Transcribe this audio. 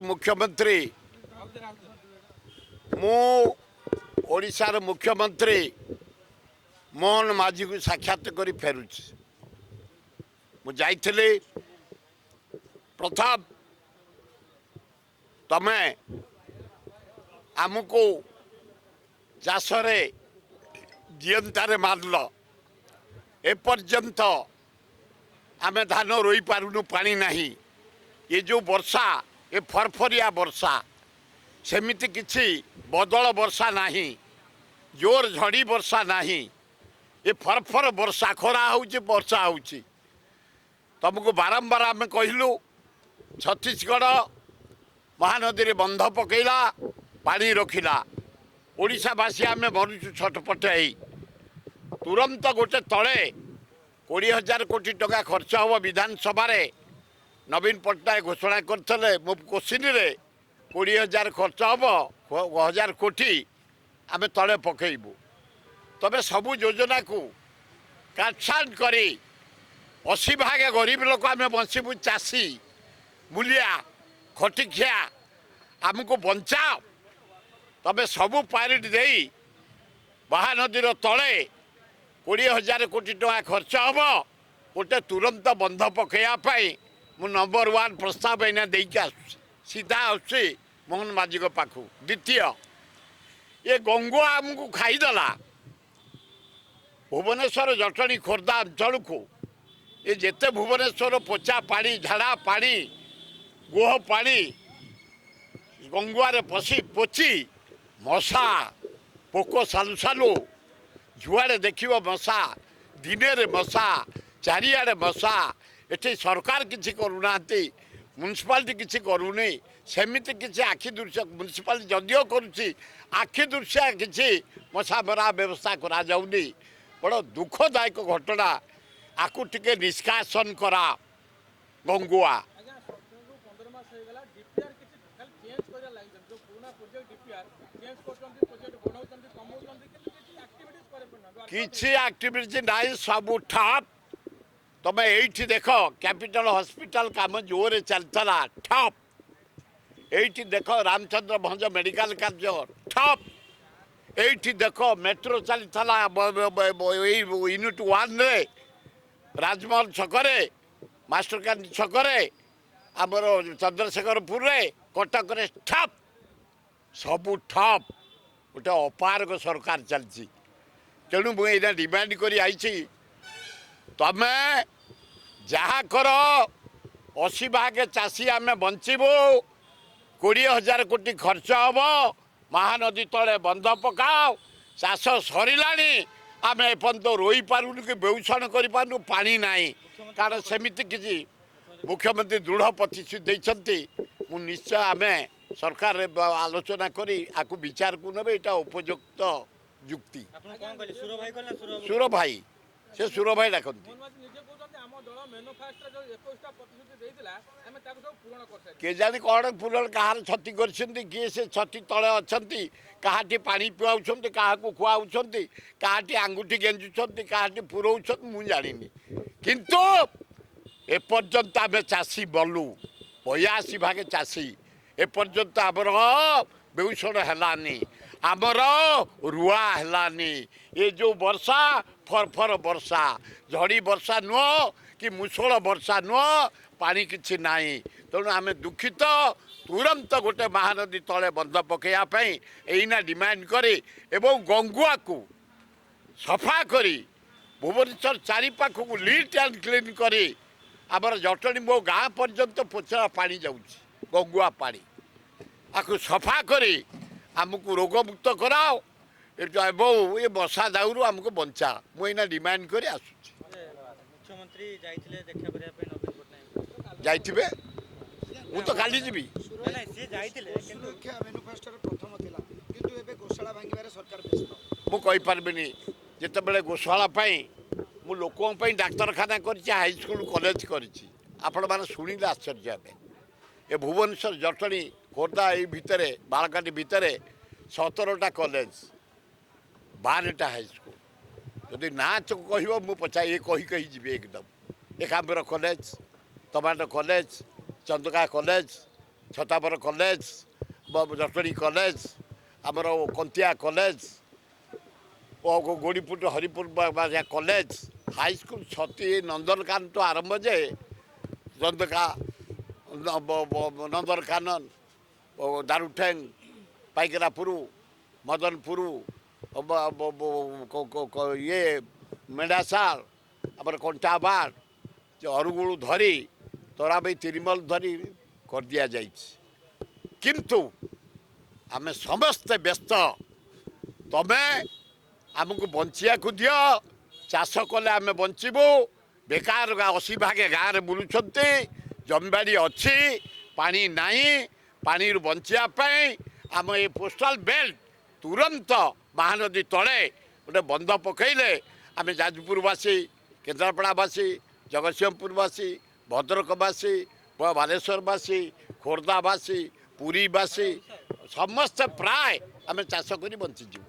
मुख्यमंत्री मु ओडिशार मुख्यमंत्री मोहन माझी को साक्षात कर फेरुची मुझे प्रथम तमे आमको चाषरे जीवंतारे मारल एपर्यंत आमे धान रोई पारुनु पानी नाही ये जो वर्षा ये फरफरिया वर्षा सेमिति किछि बदल वर्षा नाही जोर झड़ी वर्षा नाही ये फरफर वर्षा खरा होउछि वर्षा होउछि तुमको बारंबार आम कहलु छत्तीसगढ़ महानदी रे बंध पकेला पानी रखिला ओडिशावासी आम मरुचु छटपट तुरंत गोटे तले 20,000 कोटी टका खर्च हम विधानसभा नवीन पट्टनायक घोषणा करते मो क्वेश्चन रे 20,000 खर्च हम 1,000 कोटी आम तले पकेबू तबे सबू योजना को काटछाट करी 80 भाग गरीब लोक आम बंचबू चाषी मूलिया खटिखिया आमको बचाओ तबे सबू पारिट दे महानदी तले 20,000 कोटी टका खर्च हम गोटे तुरंत बंध पकड़ापी मु नंबर 1 प्रस्ताव एना देकी सीधा आसुची मोहन माझी पाखु द्वितीय ये गंगुआ आमको खाईदेला भुवनेश्वर जटणी खोर्धा अंचल को ये जेते भुवनेश्वर पोचा पानी झाड़ा पानी गोह पानी गंगुआरे पशि पोची मशा पोक सालु सालु जुआड़े देख मशा दिने रे मशा चारिआडे मशा एठी सरकार किसी करूना म्यूनिसिपालिटी किसी करूनी सेमिति किसी आखि दृश्य म्यूनिसिपालिटी जदिओ करुच्ची आखि दृश्य किसी मशा मरा व्यवस्था करा जाउनी बड़ दुखदायक घटना आकु टिके निष्कासन करा गंगुआ किसी एक्टिविटी नाई सब ठप तमें ये देख कैपिटल हॉस्पिटल काम जोरे चलता ठप ये देख रामचंद्र भंज मेडिकल कार्य ठप ये देख मेट्रो चलता यूनिट 1 रे राजमहल छकरे मास्टरकांड छकरे आमर चंद्रशेखरपुर रे कटक रे ठप सबू ठप गोटे अपारक सरकार चलती तेणु मुझे डिमांड कर तमे जहाँ कर 80 भाग चाषी आम बंचबू 20,000 कोटी खर्च हम महानदी तले बंध पकाओ चाष सरला आम एपर्यंत रोई पारूनु कि बेउषण कर पानी ना कारण सेमिति किसी मुख्यमंत्री दृढ़ प्रतिश्रुति देते निश्चय आम सरकार आलोचना करी आकु विचार को ने यहाँ उपयुक्त जुक्ति सुर भाई से सुर भाई डाकती के जानी कौन पूरण कहार क्षति कर किए से क्षति तले अच्छा कहाटी पानी पिआउंट क्या खुआउंट कहाटी आंगुठी गेंजुंट कहाटी पुरौंट मुझे जानी किंतु एपर्यंत आम चाषी बलु 82 भाग चाषी एपर्यंत आमर बेउषण है आमर रुआ है ये जो वर्षा फरफर वर्षा झड़ी वर्षा नुह कि मुसल वर्षा नुह पानी किछि नाही तेणु आम दुखित तुरंत गोटे महानदी तले बंध पकड़ापी एना डिमांड करे एवं गंगुआ को सफा करी भुवनेश्वर चारिपाख को लीट एंड क्लीन करी आमर जटणी मो गाँ पर्यंत पोचरा पानी जाऊँच गंगुआ पानी आपको सफा करी आमको रोगमुक्त कराओ ये बसा दाऊ आमको बंचा मुझे डिमांड कर मुख्यमंत्री जाइए मु तो काली जी मुझे जिते बड़े गोशाला मु लोकों डाक्तरखाना कर हाईस्कल कॉलेज कर शुणिले आश्चर्य ए भुवनेश्वर जटणी खोर्धा ये भितर बालकाटी भितर 17टा कॉलेज 12टा हाईस्कल जदि ना कह मु पचा ये कही जी एकदम Ekambar college Tamando college Chandaka college Chhatabar college Jatni college आमर Kantia college Godiput Haripur college high school छती नंदनकान तो आरंभ जे नंदनकानन दारुठेंग पाइकरापुर मदनपुर ये मेढ़ासाल आम कंटाबाड़ अरुगुल धरी तराबई तिरमल धरी कर दिया किंतु आमे समस्ते व्यस्त तमे आमको बंचिया को दियो चाष कले आम बंचबू बेकार 80 भागे गाँव में बुलूं जमीबाड़ी अच्छी पानी नाही पानी बंचापी आम ये पोस्टाल बेल्ट तुरंत महानदी तले गोटे बंध पकईले आम जाजपुरवासी केन्द्रापड़ावासी जगतसिंहपुरवासी भद्रकवासी बालेश्वरवासी खोर्धावासी पुरीवासी समस्त प्राय आम चाष कर बंचीजु।